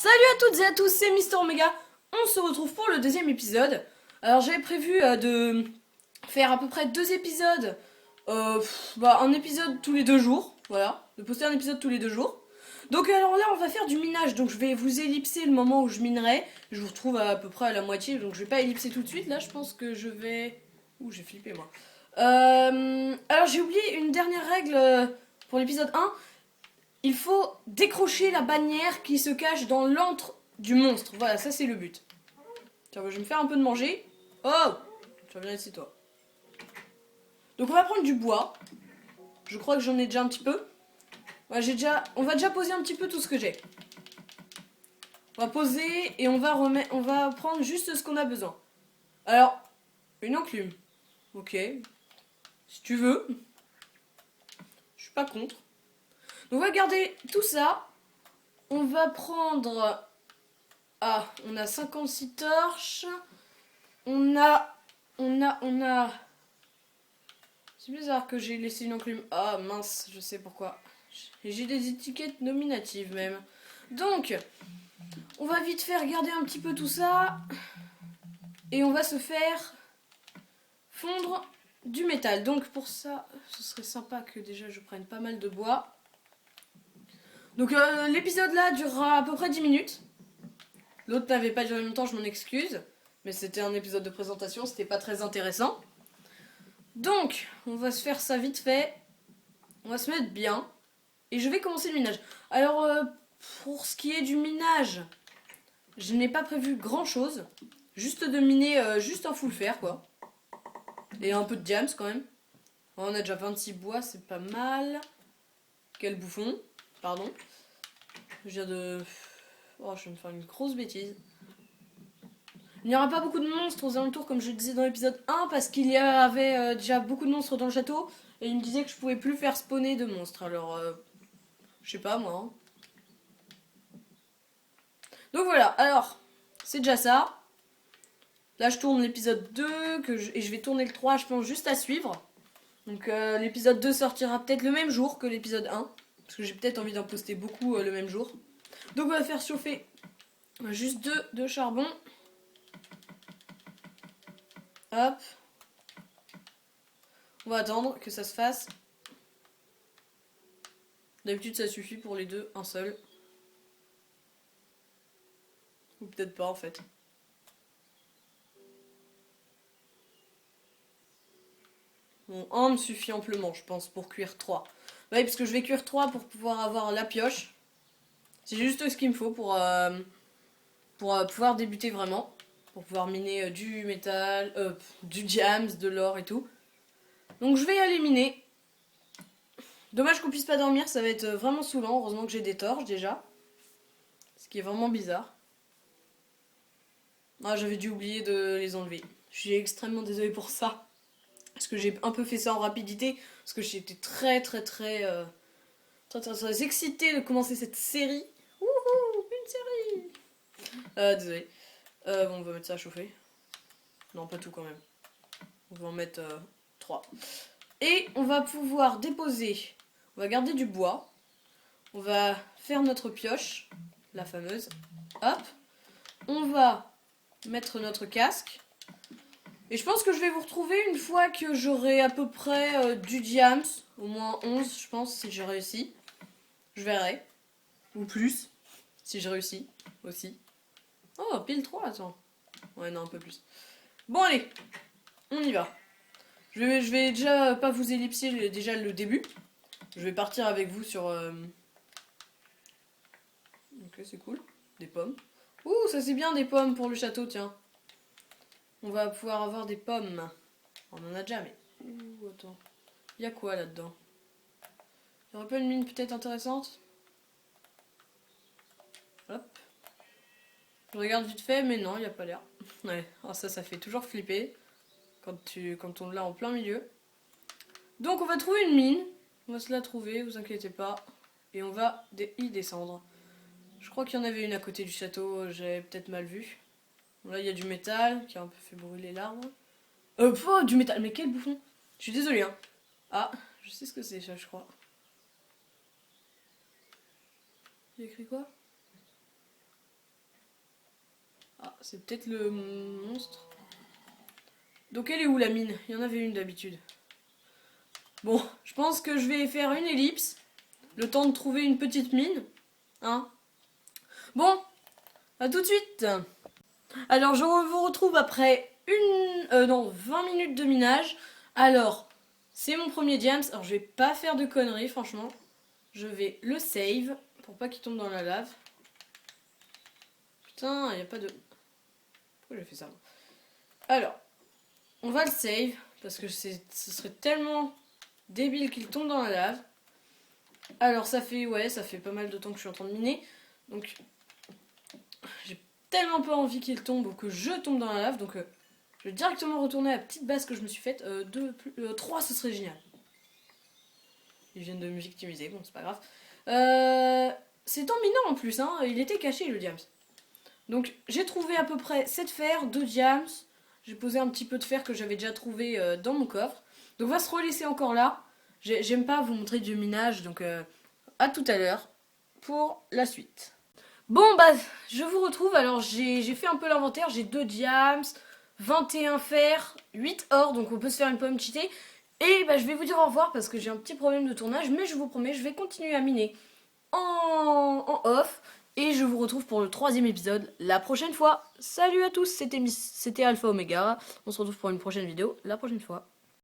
Salut à toutes et à tous, c'est Mister Omega. On se retrouve pour le deuxième épisode. Alors j'avais prévu de faire à peu près 2 épisodes, un épisode tous les 2 jours, voilà, de poster un épisode tous les 2 jours. Donc alors là on va faire du minage, donc je vais vous ellipser le moment où je minerai. Je vous retrouve à peu près à la moitié, donc je vais pas ellipser tout de suite, là je pense que je vais... Ouh j'ai flippé moi. Alors j'ai oublié une dernière règle pour l'épisode 1. Il faut décrocher la bannière qui se cache dans l'antre du monstre. Voilà, ça c'est le but. Tiens, je vais me faire un peu de manger. Oh, tu reviens ici toi. Donc on va prendre du bois. Je crois que j'en ai déjà un petit peu. Ouais, on va déjà poser un petit peu tout ce que j'ai. On va poser et on va prendre juste ce qu'on a besoin. Alors, une enclume. Ok. Si tu veux. Je suis pas contre. Donc on va garder tout ça. On va prendre... Ah, on a 56 torches. On a... C'est bizarre que j'ai laissé une enclume. Ah mince, je sais pourquoi. J'ai des étiquettes nominatives même. Donc, on va vite faire regarder un petit peu tout ça. Et on va se faire fondre du métal. Donc pour ça, ce serait sympa que déjà je prenne pas mal de bois. Donc l'épisode là durera à peu près 10 minutes. L'autre n'avait pas duré longtemps, je m'en excuse. Mais c'était un épisode de présentation, c'était pas très intéressant. Donc, on va se faire ça vite fait. On va se mettre bien. Et je vais commencer le minage. Alors, pour ce qui est du minage, je n'ai pas prévu grand chose. Juste de miner, juste un full fer, quoi. Et un peu de diams quand même. On a déjà 26 bois, c'est pas mal. Quel bouffon. Pardon. Je viens de... Oh, je vais me faire une grosse bêtise. Il n'y aura pas beaucoup de monstres aux alentours, comme je le disais dans l'épisode 1, parce qu'il y avait déjà beaucoup de monstres dans le château. Et il me disait que je pouvais plus faire spawner de monstres. Alors, je sais pas moi. Hein. Donc voilà, alors, c'est déjà ça. Là, je tourne l'épisode 2 et je vais tourner le 3, je pense, juste à suivre. Donc l'épisode 2 sortira peut-être le même jour que l'épisode 1. Parce que j'ai peut-être envie d'en poster beaucoup le même jour. Donc on va faire chauffer juste 2 de charbon. Hop. On va attendre que ça se fasse. D'habitude ça suffit pour les deux, un seul. Ou peut-être pas en fait. Bon, un me suffit amplement je pense pour cuire 3. Bah oui parce que je vais cuire 3 pour pouvoir avoir la pioche. C'est juste ce qu'il me faut pour pouvoir débuter vraiment. Pour pouvoir miner du métal, du diams, de l'or et tout. Donc je vais y aller miner. Dommage qu'on puisse pas dormir, ça va être vraiment saoulant. Heureusement que j'ai des torches déjà. Ce qui est vraiment bizarre. Ah, j'avais dû oublier de les enlever. Je suis extrêmement désolée pour ça. Parce que j'ai un peu fait ça en rapidité. Parce que j'étais très excitée de commencer cette série. Wouhou, une série. Désolée. Bon, on va mettre ça à chauffer. Non, pas tout quand même. On va en mettre 3. Et on va pouvoir déposer. On va garder du bois. On va faire notre pioche. La fameuse. Hop. On va mettre notre casque. Et je pense que je vais vous retrouver une fois que j'aurai à peu près du diams. Au moins 11, je pense, si j'ai réussi. Je verrai. Ou plus. Si j'ai réussi. Aussi. Oh, pile 3, attends. Ouais, non, un peu plus. Bon, allez. On y va. Je vais déjà pas vous ellipser déjà le début. Je vais partir avec vous sur... Ok, c'est cool. Des pommes. Ouh, ça c'est bien des pommes pour le château, tiens. On va pouvoir avoir des pommes. On en a déjà, mais... Ouh, attends. Il y a quoi là-dedans? Il y aurait pas une mine peut-être intéressante? Hop. Je regarde vite fait, mais non, il n'y a pas l'air. Ouais, alors ça fait toujours flipper. Quand on l'a en plein milieu. Donc on va trouver une mine. On va se la trouver, vous inquiétez pas. Et on va y descendre. Je crois qu'il y en avait une à côté du château, j'avais peut-être mal vu. Bon, là il y a du métal qui a un peu fait brûler l'arbre. Oh, du métal, mais quel bouffon! Je suis désolée, hein. Ah, je sais ce que c'est ça, je crois. Il y a écrit quoi? c'est peut-être le monstre. Donc elle est où la mine? Il y en avait une d'habitude. Bon, je pense que je vais faire une ellipse. Le temps de trouver une petite mine. Hein? Bon, à tout de suite. Alors je vous retrouve après 20 minutes de minage. Alors, c'est mon premier diams. Alors je vais pas faire de conneries franchement. Je vais le save pour pas qu'il tombe dans la lave. Putain, il n'y a pas de... Pourquoi j'ai fait ça? Alors, on va le save parce que ce serait tellement débile qu'il tombe dans la lave. Alors ça fait pas mal de temps que je suis en train de miner. Donc j'ai tellement pas envie qu'il tombe ou que je tombe dans la lave. Donc je vais directement retourner à la petite base que je me suis faite. 3 ce serait génial. Ils viennent de me victimiser, bon c'est pas grave. C'est en minant en plus, hein. Il était caché le diams. Donc j'ai trouvé à peu près 7 fers, 2 diams. J'ai posé un petit peu de fer que j'avais déjà trouvé dans mon coffre. Donc on va se relaisser encore là. J'aime pas vous montrer du minage, donc à tout à l'heure pour la suite. Bon bah je vous retrouve, alors j'ai fait un peu l'inventaire, j'ai 2 diams, 21 fer, 8 or, donc on peut se faire une pomme cheatée. Et bah je vais vous dire au revoir parce que j'ai un petit problème de tournage, mais je vous promets, je vais continuer à miner en off. Et je vous retrouve pour le 3e épisode la prochaine fois. Salut à tous, c'était Alpha Omega. On se retrouve pour une prochaine vidéo la prochaine fois.